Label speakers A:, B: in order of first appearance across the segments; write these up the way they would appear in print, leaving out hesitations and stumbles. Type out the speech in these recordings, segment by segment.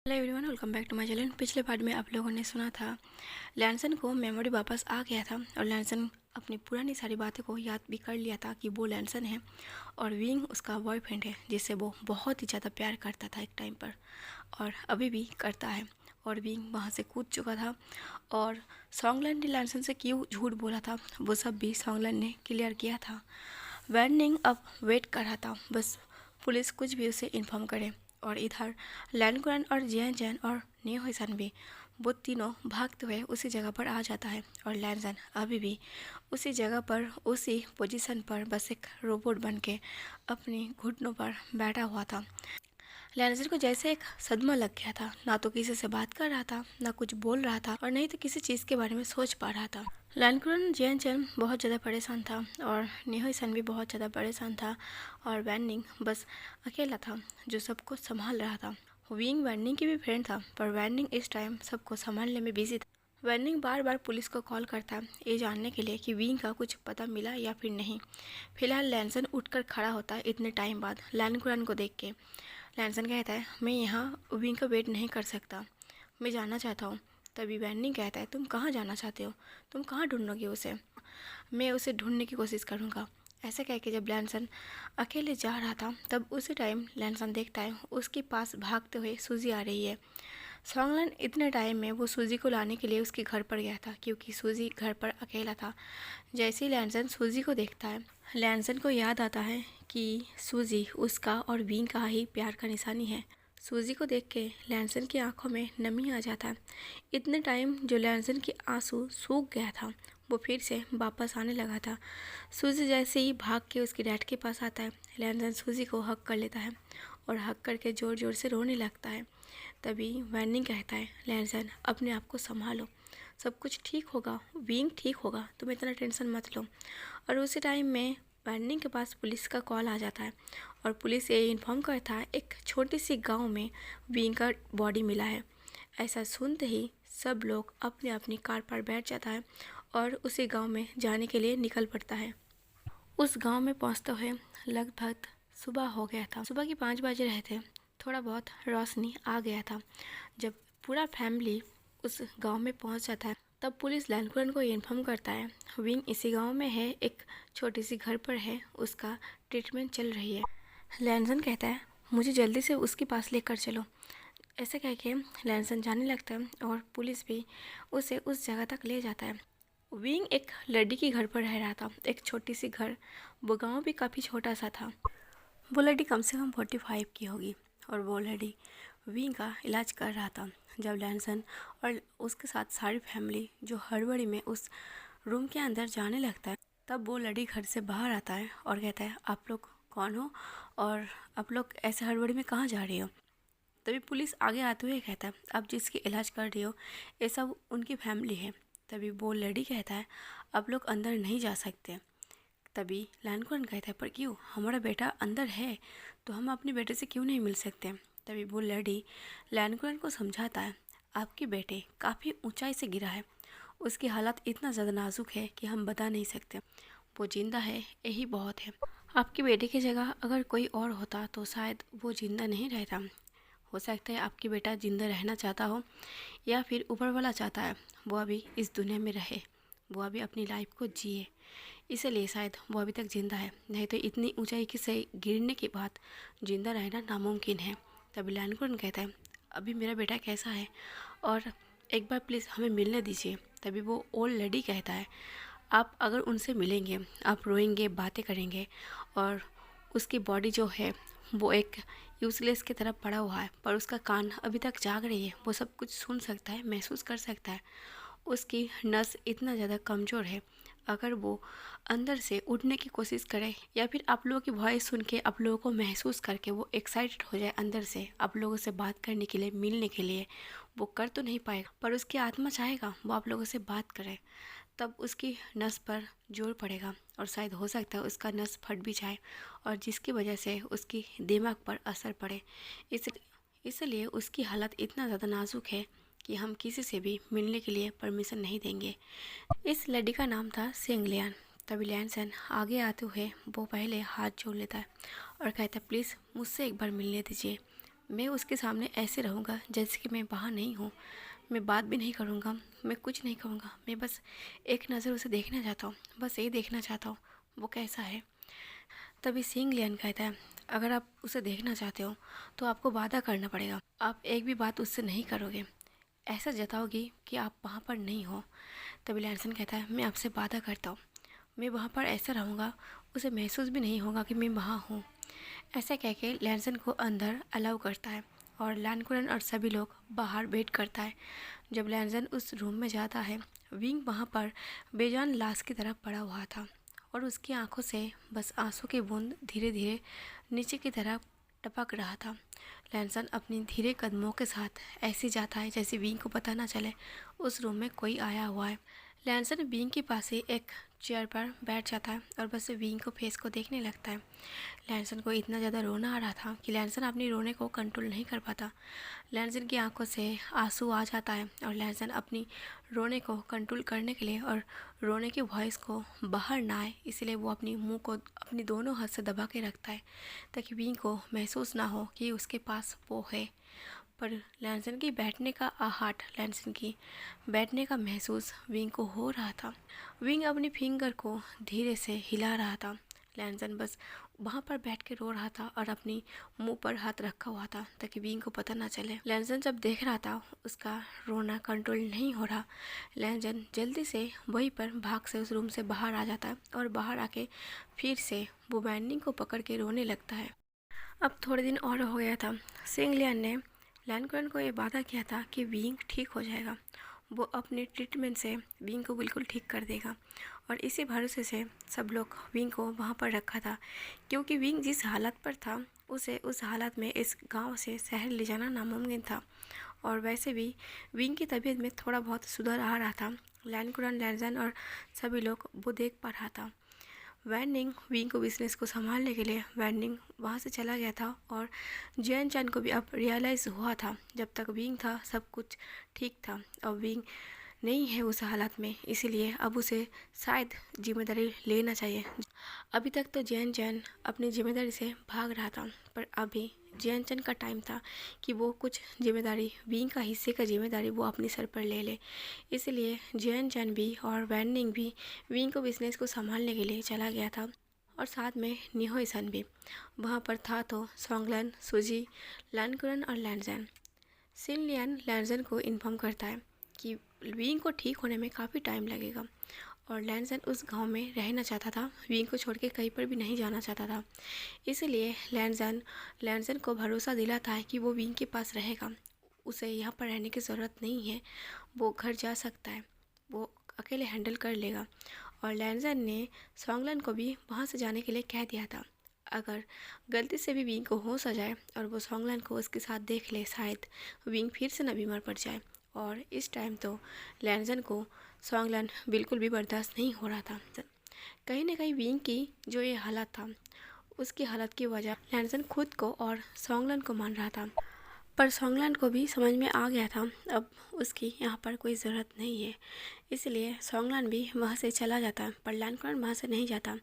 A: Hello everyone, welcome back to my channel. पिछले part में आप लोगों ने सुना था लैंसन को मेमोरी वापस आ गया था और लैंसन अपनी पुरानी सारी बातें को याद भी कर लिया था कि वो लैंसन है और विंग उसका बॉयफ्रेंड है जिससे वो बहुत ही ज़्यादा प्यार करता था एक टाइम पर और अभी भी करता है। और विंग वहाँ से कूद चुका था और सॉन्गलैंड ने लैंसन से क्यों झूठ बोला था वो सब भी सॉन्गलैंड ने क्लियर किया था। वैनिंग अब वेट कर रहा था, बस पुलिस कुछ भी उसे इन्फॉर्म करे। और इधर लैंडग्रेन और जैन जैन और नियोहिसन भी वो तीनों भागते हुए उसी जगह पर आ जाता है और लैंसन अभी भी उसी जगह पर उसी पोजीशन पर बस एक रोबोट बन के अपनी घुटनों पर बैठा हुआ था। लैंसन को जैसे एक सदमा लग गया था, ना तो किसी से बात कर रहा था, ना कुछ बोल रहा था और नहीं तो किसी चीज़ के बारे में सोच पा रहा था। लैंडग्रेन जैन जैन बहुत ज़्यादा परेशान था और निहोसन भी बहुत ज़्यादा परेशान था और वैनिंग बस अकेला था जो सबको संभाल रहा था। विंग वैनिंग की भी फ्रेंड था पर वैनिंग इस टाइम सबको संभालने में बिजी था। वैनिंग बार बार पुलिस को कॉल करता ये जानने के लिए कि विंग का कुछ पता मिला या फिर नहीं। फिलहाल लैंसन उठकर खड़ा होता है इतने टाइम बाद लैंडग्रेन को देख के। लैंसन कहता है मैं यहाँ विंग का वेट नहीं कर सकता, मैं जाना चाहता हूँ। तभी वैनिंग कहता है तुम कहाँ जाना चाहते हो, तुम कहाँ ढूंढोगे उसे, मैं उसे ढूंढने की कोशिश करूँगा। ऐसा कह के जब लैंसन अकेले जा रहा था तब उसी टाइम लैंसन देखता है उसके पास भागते हुए सूजी आ रही है। सॉन्गलैंड इतने टाइम में वो सूजी को लाने के लिए उसके घर पर गया था क्योंकि सूजी घर पर अकेला था। जैसे ही लैंसन सूजी को देखता है लैंसन को याद आता है कि सूजी उसका और विंग का ही प्यार का निशानी है। सूजी को देख के लैंसन की आंखों में नमी आ जाता है। इतने टाइम जो लैंसन की आंसू सूख गया था वो फिर से वापस आने लगा था। सूजी जैसे ही भाग के उसके डैड के पास आता है लैंसन सूजी को हक कर लेता है और हक करके ज़ोर ज़ोर से रोने लगता है। तभी वैनिंग कहता है लैंसन अपने आप को संभालो, सब कुछ ठीक होगा, विंग ठीक होगा, तुम इतना टेंशन मत लो। और उसी टाइम में वैनिंग के पास पुलिस का कॉल आ जाता है और पुलिस ये इन्फॉर्म करता है एक छोटी सी गांव में विंग का बॉडी मिला है। ऐसा सुनते ही सब लोग अपनी अपनी कार पर बैठ जाता है और उसी गांव में जाने के लिए निकल पड़ता है। उस गांव में पहुंचते हुए लगभग सुबह हो गया था, सुबह के 5 बजे रहे थे। थोड़ा बहुत रोशनी आ गया था। जब पूरा फैमिली उस गांव में पहुंच जाता है तब पुलिस लैंडग्रेन को इन्फॉर्म करता है विंग इसी गांव में है, एक छोटी सी घर पर है, उसका ट्रीटमेंट चल रही है। लैंसन कहता है मुझे जल्दी से उसके पास लेकर चलो। ऐसे कह के लैंसन जाने लगता है और पुलिस भी उसे उस जगह तक ले जाता है। विंग एक लड़की के घर पर रह रहा था, एक छोटी सी घर। वो गांव भी काफ़ी छोटा सा था। वो लड़की कम से कम 45 की होगी और वो लड़की विंग का इलाज कर रहा था। जब लैंसन और उसके साथ सारी फैमिली जो हड़बड़ी में उस रूम के अंदर जाने लगता है तब वो लड़की घर से बाहर आता है और कहता है आप लोग कौन हो और आप लोग ऐसे हड़बड़ी में कहाँ जा रही हो। तभी पुलिस आगे आते हुए कहता है आप जिसकी इलाज कर रही हो ये सब उनकी फैमिली है। तभी वो लड़की कहता है आप लोग अंदर नहीं जा सकते। तभी लैंडग्रेन कहता है पर क्यों, हमारा बेटा अंदर है तो हम अपने बेटे से क्यों नहीं मिल सकते। तभी वो लड़की लैंडग्रेन को समझाता है आपके बेटे काफ़ी ऊंचाई से गिरा है, उसकी हालत इतना ज़्यादा नाजुक है कि हम बता नहीं सकते, वो जिंदा है यही बहुत है। आपके बेटे की जगह अगर कोई और होता तो शायद वो जिंदा नहीं रहता। हो सकता है आपके बेटा जिंदा रहना चाहता हो या फिर ऊपर वाला चाहता है वो अभी इस दुनिया में रहे, वो अभी अपनी लाइफ को जिए, इसलिए शायद वो अभी तक ज़िंदा है, नहीं तो इतनी ऊंचाई से गिरने के बाद ज़िंदा रहना नामुमकिन है। तभी लैंडग्रेन कहता है अभी मेरा बेटा कैसा है और एक बार प्लीज़ हमें मिलने दीजिए। तभी वो ओल्ड लेडी कहता है आप अगर उनसे मिलेंगे आप रोएंगे, बातें करेंगे और उसकी बॉडी जो है वो एक यूजलेस की तरफ पड़ा हुआ है पर उसका कान अभी तक जाग रही है, वो सब कुछ सुन सकता है, महसूस कर सकता है। उसकी नस इतना ज़्यादा कमज़ोर है, अगर वो अंदर से उठने की कोशिश करे या फिर आप लोगों की वॉइस सुन के आप लोगों को महसूस करके वो एक्साइटेड हो जाए अंदर से आप लोगों से बात करने के लिए, मिलने के लिए, वो कर तो नहीं पाएगा पर उसकी आत्मा चाहेगा वो आप लोगों से बात करे। तब उसकी नस पर जोर पड़ेगा और शायद हो सकता है उसका नस फट भी जाए और जिसकी वजह से उसकी दिमाग पर असर पड़े। इसलिए उसकी हालत इतना ज़्यादा नाजुक है कि हम किसी से भी मिलने के लिए परमिशन नहीं देंगे। इस लड़की का नाम था सेंगलियान। तभी लैंसन आगे आते हुए वो पहले हाथ जोड़ लेता है और कहता है प्लीज़ मुझसे एक बार मिलने दीजिए, मैं उसके सामने ऐसे रहूँगा जैसे कि मैं वहाँ नहीं हूँ। मैं बात भी नहीं करूँगा, मैं कुछ नहीं कहूँगा, मैं बस एक नज़र उसे देखना चाहता हूँ, बस यही देखना चाहता हूँ वो कैसा है। तभी सिंह लियन कहता है, अगर आप उसे देखना चाहते हो तो आपको वादा करना पड़ेगा। आप एक भी बात उससे नहीं करोगे, ऐसा जताओगे कि आप वहाँ पर नहीं हो। तभी लैंसन कहता है, मैं आपसे वादा करता हूँ, मैं वहाँ पर ऐसा रहूँगा, उसे महसूस भी नहीं होगा कि मैं वहाँ हूँ। ऐसा कह के लैंसन को अंदर अलाउ करता है और लैनकुरन और सभी लोग बाहर वेट करता है। जब लैंसन उस रूम में जाता है, विंग वहाँ पर बेजान लाश की तरह पड़ा हुआ था और उसकी आंखों से बस आंसू की बूंद धीरे धीरे नीचे की तरफ टपक रहा था। लैंसन अपनी धीरे कदमों के साथ ऐसे जाता है जैसे विंग को पता ना चले उस रूम में कोई आया हुआ है। लैंसन विंग के पास ही एक चेयर पर बैठ जाता है और बस विंग को फेस को देखने लगता है। लैंसन को इतना ज़्यादा रोना आ रहा था कि लैंसन अपनी रोने को कंट्रोल नहीं कर पाता। लैंसन की आंखों से आंसू आ जाता है और लैंसन अपनी रोने को कंट्रोल करने के लिए और रोने की वॉइस को बाहर ना आए इसलिए वो अपनी मुंह को अपनी दोनों हाथ से दबा के रखता है ताकि विंग को महसूस ना हो कि उसके पास वो है। पर लैंसन की बैठने का आहट, लैंसन की बैठने का महसूस विंग को हो रहा था। विंग अपनी फिंगर को धीरे से हिला रहा था। लैंसन बस वहाँ पर बैठ के रो रहा था और अपनी मुंह पर हाथ रखा हुआ था ताकि विंग को पता ना चले। लैंसन जब देख रहा था उसका रोना कंट्रोल नहीं हो रहा, लैंसन जल्दी से वहीं पर भाग से उस रूम से बाहर आ जाता है और बाहर आके फिर से वो बैंडिंग को पकड़ के रोने लगता है। अब थोड़े दिन और हो गया था। सिंह लियन ने लैनकुरन को ये वादा किया था कि विंग ठीक हो जाएगा, वो अपने ट्रीटमेंट से विंग को बिल्कुल ठीक कर देगा और इसी भरोसे से सब लोग विंग को वहाँ पर रखा था क्योंकि विंग जिस हालत पर था उसे उस हालत में इस गांव से शहर ले जाना नामुमकिन था। और वैसे भी विंग की तबीयत में थोड़ा बहुत सुधार आ रहा था। लैनकुरन, लैंसन और सभी लोग वो देख पा रहा था। वैन विंग को बिजनेस को संभालने के लिए वैन वहाँ से चला गया था और जैन चैन को भी अब रियलाइज़ हुआ था जब तक विंग था सब कुछ ठीक था। अब विंग नहीं है उस हालत में, इसीलिए अब उसे शायद जिम्मेदारी लेना चाहिए। अभी तक तो जैन चैन अपनी जिम्मेदारी से भाग रहा था पर अभी जैन चैन का टाइम था कि वो कुछ जिम्मेदारी, विंग का हिस्से का जिम्मेदारी वो अपने सर पर ले ले। इसलिए जैन चैन भी और वैनिंग भी विंग को बिजनेस को संभालने के लिए चला गया था और साथ में निहो सन भी वहाँ पर था। तो सोंगलन, सूजी, लैनकुरन और लैंसन। सिन लियन लैंसन को इन्फॉर्म करता है कि विंग को ठीक होने में काफ़ी टाइम लगेगा और लैंसन उस गांव में रहना चाहता था, विंग को छोड़ के कहीं पर भी नहीं जाना चाहता था। इसलिए लैंसन को भरोसा दिलाता है कि वो विंग के पास रहेगा, उसे यहाँ पर रहने की ज़रूरत नहीं है, वो घर जा सकता है, वो अकेले हैंडल कर लेगा। और लैंसन ने सोंगलन को भी वहाँ से जाने के लिए कह दिया था। अगर गलती से भी विंग को होश आ जाए और वो सोंगलन को उसके साथ देख ले, शायद विंग फिर से न बीमार पड़ जाए। और इस टाइम तो लैंसन को सोंगलन बिल्कुल भी बर्दाश्त नहीं हो रहा था। कहीं ना कहीं विंग की जो ये हालत था उसकी हालत की वजह लैंसन खुद को और सोंगलन को मान रहा था। पर सोंगलन को भी समझ में आ गया था अब उसकी यहाँ पर कोई ज़रूरत नहीं है, इसलिए सोंगलन भी वहाँ से चला जाता पर लैनकुरन वहाँ से नहीं जाता।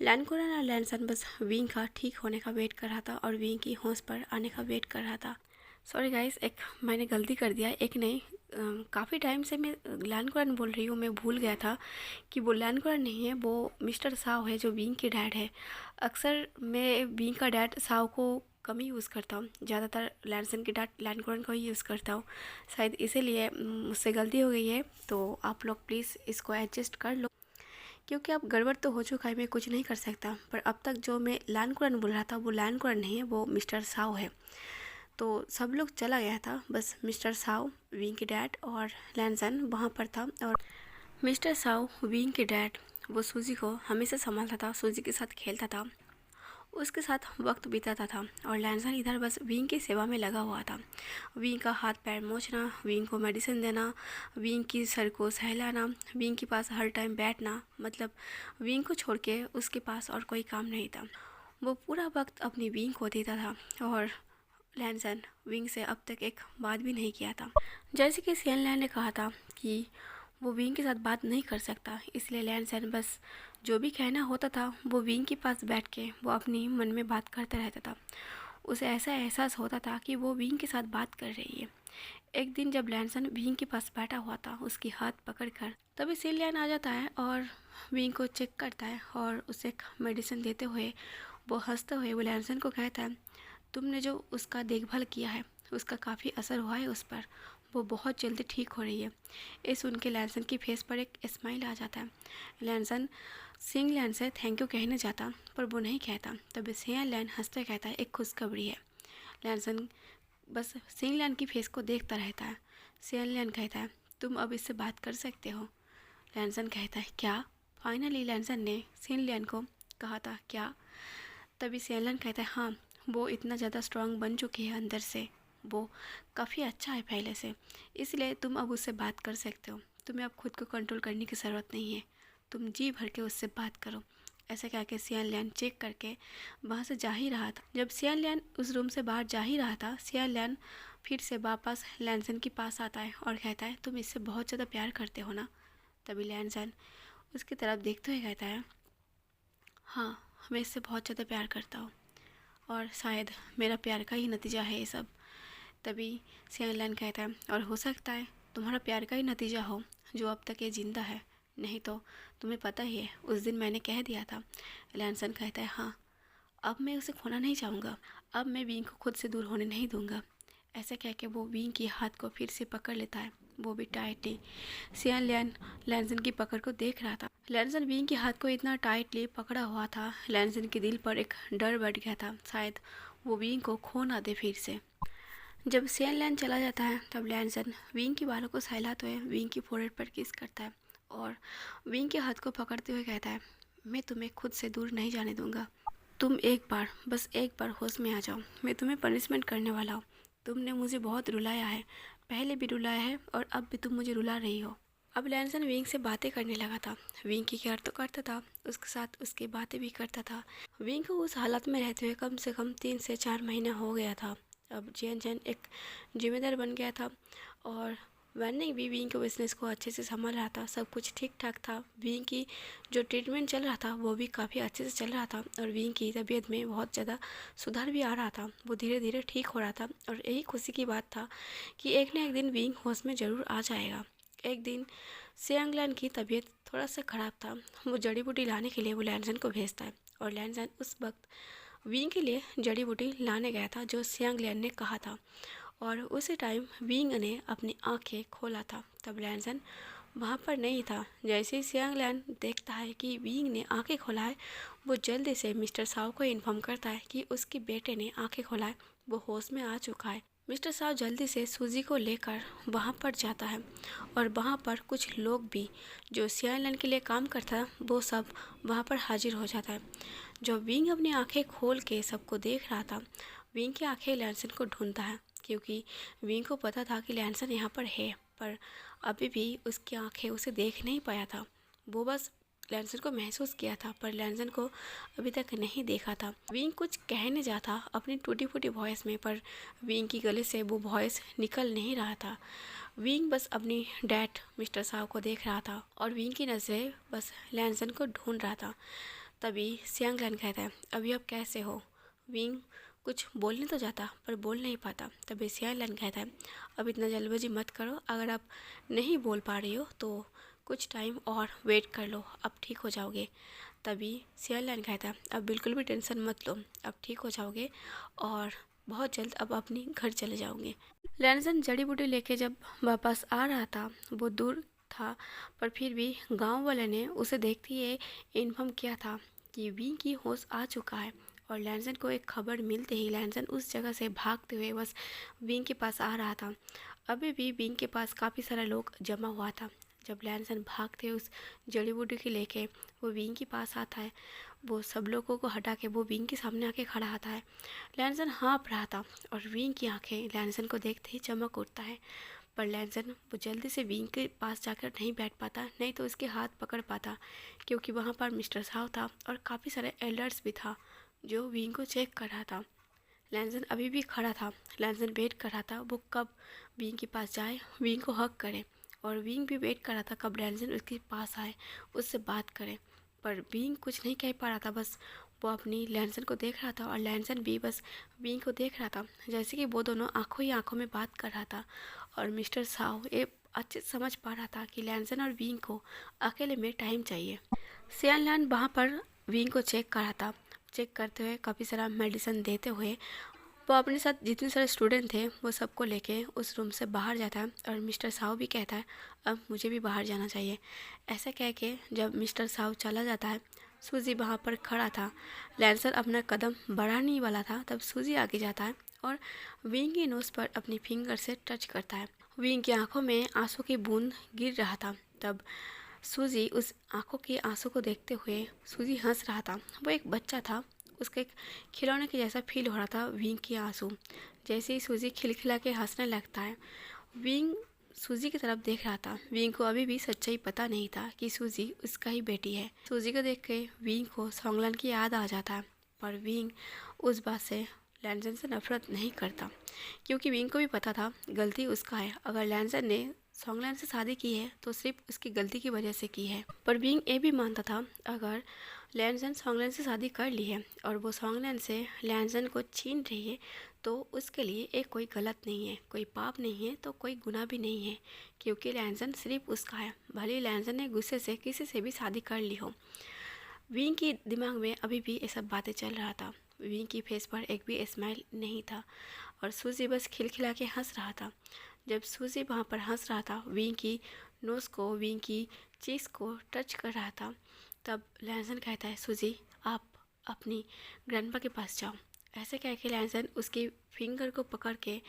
A: लैनकुरन और लैंसन बस विंग का ठीक होने का वेट कर रहा था और विंग की होश पर आने का वेट कर रहा था। सॉरी गाइस, एक मैंने गलती कर दिया, एक नहीं काफ़ी टाइम से मैं लैनकुरन बोल रही हूँ, मैं भूल गया था कि वो लैनकुरन नहीं है, वो मिस्टर साव है जो विंग के डैड है। अक्सर मैं विंग का डैड साव को कम ही यूज़ करता हूँ, ज़्यादातर लैंसन के डैड लैनकुरन को ही यूज़ करता हूँ, शायद इसीलिए मुझसे गलती हो गई है। तो आप लोग प्लीज़ इसको एडजस्ट कर लो क्योंकि अब गड़बड़ तो हो चुका है, मैं कुछ नहीं कर सकता। पर अब तक जो मैं लैनकुरन बोल रहा था वो लैनकुरन नहीं है, वो मिस्टर साव है। तो सब लोग चला गया था, बस मिस्टर साव, विंग के डैड और लैंसन वहाँ पर था। और मिस्टर साव, विंग के डैड, वो सूजी को हमेशा संभालता था, सूजी के साथ खेलता था, उसके साथ वक्त बिताता था और लैंसन इधर बस विंग की सेवा में लगा हुआ था। विंग का हाथ पैर मोचना, विंग को मेडिसिन देना, विंग की सर को सहलाना, विंग के पास हर टाइम बैठना, मतलब विंग को छोड़ के उसके पास और कोई काम नहीं था। वो पूरा वक्त अपनी विंग को देता था और लैंसन विंग से अब तक एक बात भी नहीं किया था। जैसे कि सियन लैन ने कहा था कि वो विंग के साथ बात नहीं कर सकता, इसलिए लैंसन बस जो भी कहना होता था वो विंग के पास बैठ के वो अपनी मन में बात करता रहता था। उसे ऐसा एहसास होता था कि वो विंग के साथ बात कर रही है। एक दिन जब लैंसन विंग के पास बैठा हुआ था उसकी हाथ पकड़कर, तभी सिलियन आ जाता है और विंग को चेक करता है और उसे मेडिसिन देते हुए वो हंसते हुए वो लैंसन को कहता है, तुमने जो उसका देखभाल किया है उसका काफ़ी असर हुआ है उस पर, वो बहुत जल्दी ठीक हो रही है। ये सुन के लैंसन की फेस पर एक स्माइल आ जाता है। लैंसन सिंग लैन से थैंक यू कहने जाता पर वो नहीं कहता। तभी सिंग लैन हंसते कहता है, एक खुशखबरी है। लैंसन बस सिंग लैन की फेस को देखता रहता है। सिंग लैन कहता है, तुम अब इससे बात कर सकते हो। लैंसन कहता है, क्या? फाइनली लैंसन ने सिंग लैन को कहा था क्या? तभी सिंग लैन कहता है, हाँ, वो इतना ज़्यादा स्ट्रांग बन चुकी है अंदर से, वो काफ़ी अच्छा है पहले से, इसलिए तुम अब उससे बात कर सकते हो। तुम्हें अब खुद को कंट्रोल करने की ज़रूरत नहीं है, तुम जी भर के उससे बात करो। ऐसा कह के सियान लियान चेक करके वहाँ से जा ही रहा था। जब सियान लियान उस रूम से बाहर जा ही रहा था, सियान लियान फिर से वापस लैंसन के पास आता है और कहता है, तुम इससे बहुत ज़्यादा प्यार करते हो ना? तभी लैंसन उसकी तरफ देखते हुए कहता है, हाँ, मैं इससे बहुत ज़्यादा प्यार करता हूँ और शायद मेरा प्यार का ही नतीजा है ये सब। तभी सियान लियान कहता है, और हो सकता है तुम्हारा प्यार का ही नतीजा हो जो अब तक ये जिंदा है, नहीं तो तुम्हें पता ही है उस दिन मैंने कह दिया था। लैंसन कहता है, हाँ, अब मैं उसे खोना नहीं चाहूँगा, अब मैं विंग को खुद से दूर होने नहीं दूंगा। ऐसा कह के वो विंग के हाथ को फिर से पकड़ लेता है, वो भी टाइटली। सियान लियान लैंसन की पकड़ को देख रहा था। लैंसन विंग के हाथ को इतना टाइटली पकड़ा हुआ था, लैंसन के दिल पर एक डर बैठ गया था, शायद वो विंग को खो ना दे फिर से। जब सियान लियान चला जाता है तब लैंसन विंग के बालों को सहलाते हुए विंग की फोrehead पर किस करता है और विंग के हाथ को पकड़ते हुए कहता है, मैं तुम्हें खुद से दूर नहीं जाने दूंगा। तुम एक बार, बस एक बार होश में आ जाओ, मैं तुम्हें पनिशमेंट करने वाला हूँ। तुमने मुझे बहुत रुलाया है, पहले भी रुलाया है और अब भी तुम मुझे रुला रही हो। अब लैंसन विंग से बातें करने लगा था। विंग की केयर तो करता था, उसके साथ उसकी बातें भी करता था। विंग को उस हालत में रहते हुए कम से कम 3 से 4 महीना हो गया था। अब जैन जैन एक जिम्मेदार बन गया था और वैनिंग भी विंग के बिजनेस को अच्छे से संभाल रहा था। सब कुछ ठीक ठाक था। विंग की जो ट्रीटमेंट चल रहा था वो भी काफ़ी अच्छे से चल रहा था और विंग की तबीयत में बहुत ज़्यादा सुधार भी आ रहा था। वो धीरे धीरे ठीक हो रहा था और यही खुशी की बात था कि एक न एक दिन विंग होश में ज़रूर आ जाएगा। एक दिन सियांगलैन की तबीयत थोड़ा सा ख़राब था। वो जड़ी बूटी लाने के लिए वो लैंसन को भेजता है और लैंसन उस वक्त विंग के लिए जड़ी बूटी लाने गया था जो सियांगलैन ने कहा था और उसी टाइम विंग ने अपनी आंखें खोला था। तब लैंसन वहाँ पर नहीं था। जैसे ही सियांगलैन देखता है कि विंग ने आंखें खोला है, वो जल्दी से मिस्टर साव को इन्फॉर्म करता है कि उसके बेटे ने आंखें खोला है, वो होश में आ चुका है। मिस्टर साव जल्दी से सूजी को लेकर वहाँ पर जाता है और वहाँ पर कुछ लोग भी जो सियांगलैन के लिए काम करता है वो सब वहाँ पर हाजिर हो जाता है। जब विंग अपनी आंखें खोल के सबको देख रहा था, विंग की आंखें लैंसन को ढूंढता है क्योंकि विंग को पता था कि लैंसन यहाँ पर है, पर अभी भी उसकी आंखें उसे देख नहीं पाया था। वो बस लैंसन को महसूस किया था पर लैंसन को अभी तक नहीं देखा था। विंग कुछ कहने जाता अपनी टूटी फूटी वॉइस में, पर विंग की गले से वो वॉइस निकल नहीं रहा था। विंग बस अपनी डैड मिस्टर साहब को देख रहा था और विंग की नज़रें बस लैंसन को ढूंढ रहा था। तभी सियांगलैन कहता है, अभी आप कैसे हो? विंग कुछ बोलने तो जाता पर बोल नहीं पाता। तभी सियांगलैन कहता है, अब इतना जल्दबाजी मत करो, अगर आप नहीं बोल पा रही हो तो कुछ टाइम और वेट कर लो, अब ठीक हो जाओगे। तभी सियांगलैन कहता है, अब बिल्कुल भी टेंशन मत लो, अब ठीक हो जाओगे और बहुत जल्द अब अपने घर चले जाओगे। लैंसन जड़ी बूटी लेके जब वापस आ रहा था, वो दूर था पर फिर भी गांव वाले ने उसे देखते ही इन्फॉर्म किया था कि विंग की होश आ चुका है और लैंसन को एक खबर मिलते ही लैंसन उस जगह से भागते हुए बस विंग के पास आ रहा था। अभी भी विंग के पास काफ़ी सारा लोग जमा हुआ था। जब लैंसन भागते उस जड़ी बूटी के लेके वो विंग के पास आता है, वो सब लोगों को हटा के वो विंग के सामने आके खड़ा आता है। लैंसन हाँफ रहा था और विंग की आंखें लैंसन को देखते ही चमक उठता है, पर लैंसन वो जल्दी से विंग के पास जाकर नहीं बैठ पाता, नहीं तो उसके हाथ पकड़ पाता क्योंकि वहाँ पर मिस्टर साव था और काफ़ी सारे एल्डर्स भी था जो विंग को चेक कर रहा था। लैंसन अभी भी खड़ा था। लैंसन वेट कर रहा था वो कब विंग के पास जाए, विंग को हक करे, और विंग भी वेट कर रहा था कब लैंसन उसके पास आए, उससे बात करे। पर विंग कुछ नहीं कह पा रहा था। बस वो अपनी लैंसन को देख रहा था और लैंसन भी बस विंग को देख रहा था, जैसे कि वो दोनों आंखों ही आंखों में बात कर रहा था। और मिस्टर साव ये अच्छे से समझ पा रहा था कि लैंसन और विंग को अकेले में टाइम चाहिए। सियान लैन वहाँ पर विंग को चेक कर रहा था। चेक करते हुए काफ़ी सारा मेडिसिन देते हुए वो अपने साथ जितने सारे स्टूडेंट थे वो सबको लेके उस रूम से बाहर जाता है। और मिस्टर साव भी कहता है अब मुझे भी बाहर जाना चाहिए। ऐसा कह के जब मिस्टर साव चला जाता है, सूजी वहाँ पर खड़ा था। लैंसर अपना कदम बढ़ाने ही वाला था, तब सूजी आगे जाता है और विंग की नोज़ पर अपनी फिंगर से टच करता है। विंग की आंखों में आंसू की बूंद गिर रहा था। तब सूजी उस आंखों के आंसू को देखते हुए सूजी हंस रहा था। वो एक बच्चा था, उसके एक खिलौने के जैसा फील हो रहा था विंग के आंसू। जैसे ही सूजी खिलखिला के हंसने लगता है, विंग सूजी की तरफ देख रहा था। विंग को अभी भी सच्चाई पता नहीं था कि सूजी उसका ही बेटी है। सूजी को देख के विंग को सॉन्गलन की याद आ जाता है, पर विंग उस बात से लैंसन से नफरत नहीं करता, क्योंकि विंग को भी पता था गलती उसका है। अगर लैंसन ने सॉन्गलैन से शादी की है तो सिर्फ उसकी गलती की वजह से की है। पर विंग ये भी मानता था अगर लैंसन सॉन्गलैन से शादी कर ली है और वो सॉन्गलैन से लैंसन को छीन रही है तो उसके लिए एक कोई गलत नहीं है, कोई पाप नहीं है, तो कोई गुनाह भी नहीं है, क्योंकि लैंसन सिर्फ उसका है। भले लैंसन ने गुस्से से किसी से भी शादी कर ली हो। विंग के दिमाग में अभी भी ये सब बातें चल रहा था। विंग की फेस पर एक भी स्माइल नहीं था और सूजी बस खिलखिला के हंस रहा था। जब सूजी वहाँ पर हंस रहा था, विंग की नोज़ को, विंग की चीज़ को टच कर रहा था, तब लैंसन कहता है सूजी आप अपनी ग्रैंडपा के पास जाओ। ऐसे कह के लैंसन उसकी फिंगर को पकड़ के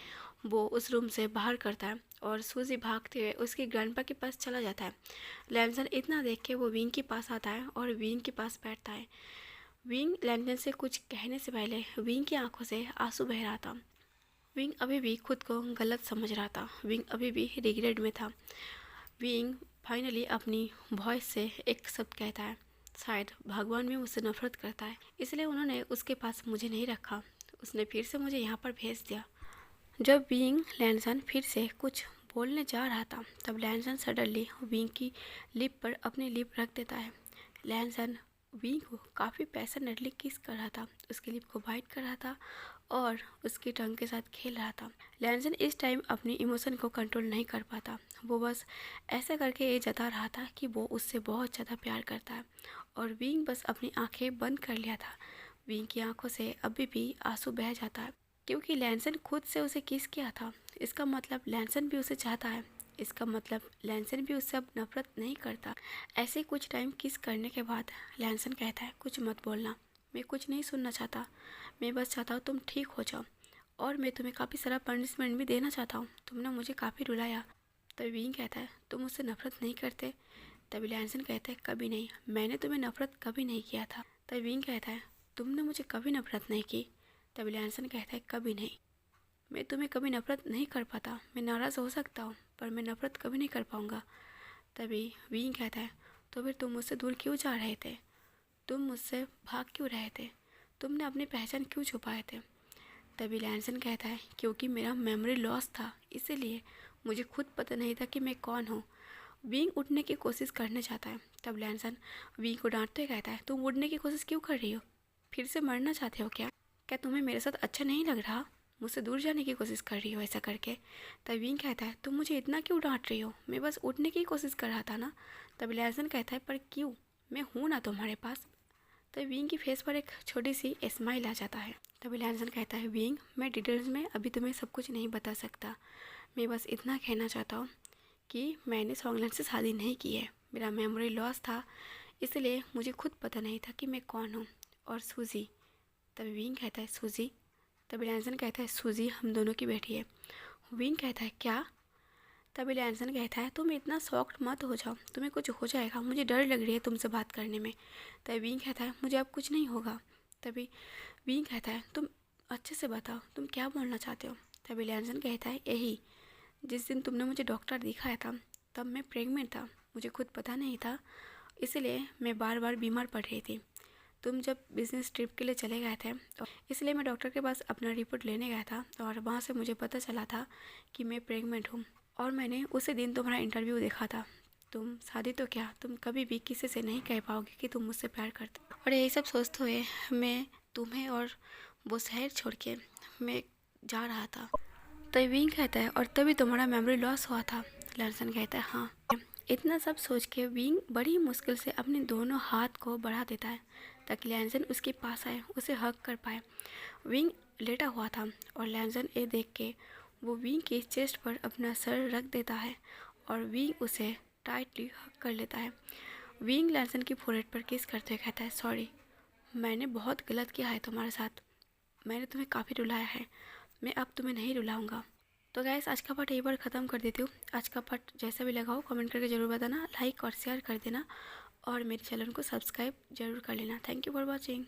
A: वो उस रूम से बाहर करता है और सूजी भागते हुए उसकी ग्रैंडपा के पास चला जाता है। लैंसन इतना देख के वो विंग के पास आता है और विंग के पास बैठता है। विंग लैंसन से कुछ कहने से पहले विंग की आंखों से आंसू बह रहा था। विंग अभी भी खुद को गलत समझ रहा था। विंग अभी भी रिग्रेट में था। विंग फाइनली अपनी वॉइस से एक शब्द कहता है, शायद भगवान भी मुझसे नफरत करता है, इसलिए उन्होंने उसके पास मुझे नहीं रखा, उसने फिर से मुझे यहाँ पर भेज दिया। जब विंग लैंसन फिर से कुछ बोलने जा रहा था, तब लैंसन सडनली विंग की लिप पर अपनी लिप रख देता है। लैंसन विंग को काफ़ी पैशनेटली किस कर रहा था, उसकी लिप को बाइट कर रहा था और उसकी टंग के साथ खेल रहा था। लैंसन इस टाइम अपनी इमोशन को कंट्रोल नहीं कर पाता। वो बस ऐसा करके ये जता रहा था कि वो उससे बहुत ज़्यादा प्यार करता है और विंग बस अपनी आंखें बंद कर लिया था। विंग की आंखों से अभी भी आंसू बह जाता है, क्योंकि लैंसन खुद से उसे किस किया था। इसका मतलब लैंसन भी उसे चाहता है, इसका मतलब लैंसन भी उससे अब नफरत नहीं करता। ऐसे कुछ टाइम किस करने के बाद लैंसन कहता है कुछ मत बोलना, मैं कुछ नहीं सुनना चाहता, मैं बस चाहता हूँ तुम ठीक हो जाओ और मैं तुम्हें काफ़ी सारा पनिशमेंट भी देना चाहता हूँ, तुमने मुझे काफ़ी रुलाया। तभी विंग कहता है तुम मुझसे नफरत नहीं करते। तभी लैंसन कहता है कभी नहीं, मैंने तुम्हें नफरत कभी नहीं किया था। तभी विंग कहता है तुमने मुझे कभी नफरत नहीं की। तभी लैंसन कहता है कभी नहीं, मैं तुम्हें कभी नफरत नहीं कर पाता, मैं नाराज़ हो सकता हूँ पर मैं नफरत कभी नहीं कर पाऊँगा। तभी विंग कहता है तो फिर तुम मुझसे दूर क्यों जा रहे थे, तुम मुझसे भाग क्यों रहे थे, तुमने अपनी पहचान क्यों छुपाए थे। तभी लैंसन कहता है क्योंकि मेरा मेमोरी लॉस था, इसीलिए मुझे खुद पता नहीं था कि मैं कौन हूँ। विंग उठने की कोशिश करने जाता है। तब लैंसन विंग को डांटते हुए कहता है तुम उड़ने की कोशिश क्यों कर रही हो, फिर से मरना चाहते हो क्या, क्या तुम्हें मेरे साथ अच्छा नहीं लग रहा, मुझसे दूर जाने की कोशिश कर रही हो ऐसा करके। तब विंग कहता है तुम मुझे इतना क्यों डांट रही हो, मैं बस उठने की कोशिश कर रहा था ना। तब लैंसन कहता है पर क्यों, मैं हूँ ना तुम्हारे पास। तब विंग की फेस पर एक छोटी सी स्माइल आ जाता है। तभी लैंसन कहता है विंग मैं डिटेल्स में अभी तुम्हें सब कुछ नहीं बता सकता, मैं बस इतना कहना चाहता हूँ कि मैंने सॉन्गलैन से शादी नहीं की है, मेरा मेमोरी लॉस था, इसलिए मुझे खुद पता नहीं था कि मैं कौन हूँ। और सूजी। तभी विंग कहता है सूजी। तभी लैंसन कहता है सूजी हम दोनों की बेटी है। विंग कहता है क्या। तभी लैंसन कहता है तुम इतना शॉक्ड मत हो जाओ, तुम्हें कुछ हो जाएगा, मुझे डर लग रही है तुमसे बात करने में। तभी विंग कहता है मुझे अब कुछ नहीं होगा। तभी विंग कहता है तुम अच्छे से बताओ तुम क्या बोलना चाहते हो। तभी लैंसन कहता है यही, जिस दिन तुमने मुझे डॉक्टर दिखाया था तब मैं प्रेग्नेंट था, मुझे खुद पता नहीं था, इसलिए मैं बार बार बीमार पड़ रही थी। तुम जब बिजनेस ट्रिप के लिए चले गए थे तो इसलिए मैं डॉक्टर के पास अपना रिपोर्ट लेने गया था और वहाँ से मुझे पता चला था कि मैं प्रेग्नेंट हूँ और मैंने उसी दिन तुम्हारा इंटरव्यू देखा था। तुम शादी तो क्या, तुम कभी भी किसी से नहीं कह पाओगे कि तुम मुझसे प्यार करते हो। और यही सब सोचते हुए मैं तुम्हें और वो शहर छोड़ के मैं जा रहा था। तो विंग कहता है और तभी तुम्हारा मेमोरी लॉस हुआ था। लर्सन कहता है हाँ। इतना सब सोच के विंग बड़ी मुश्किल से अपने दोनों हाथ को बढ़ा देता है ताकि लैंसन उसके पास आए, उसे हग कर पाए। विंग लेटा हुआ था और लैंसन ये देख के वो विंग के चेस्ट पर अपना सर रख देता है और विंग उसे टाइटली हग कर लेता है। विंग लैंसन की फोrehead पर किस करते हुए कहता है सॉरी, मैंने बहुत गलत किया है तुम्हारे साथ, मैंने तुम्हें काफ़ी रुलाया है, मैं अब तुम्हें नहीं रुलाऊंगा। तो गैस आज का पार्ट यही पर ख़त्म कर देती हूँ। आज का पार्ट जैसा भी लगा हो कमेंट करके ज़रूर बताना, लाइक और शेयर कर देना और मेरे चैनल को सब्सक्राइब जरूर कर लेना। Thank you for watching.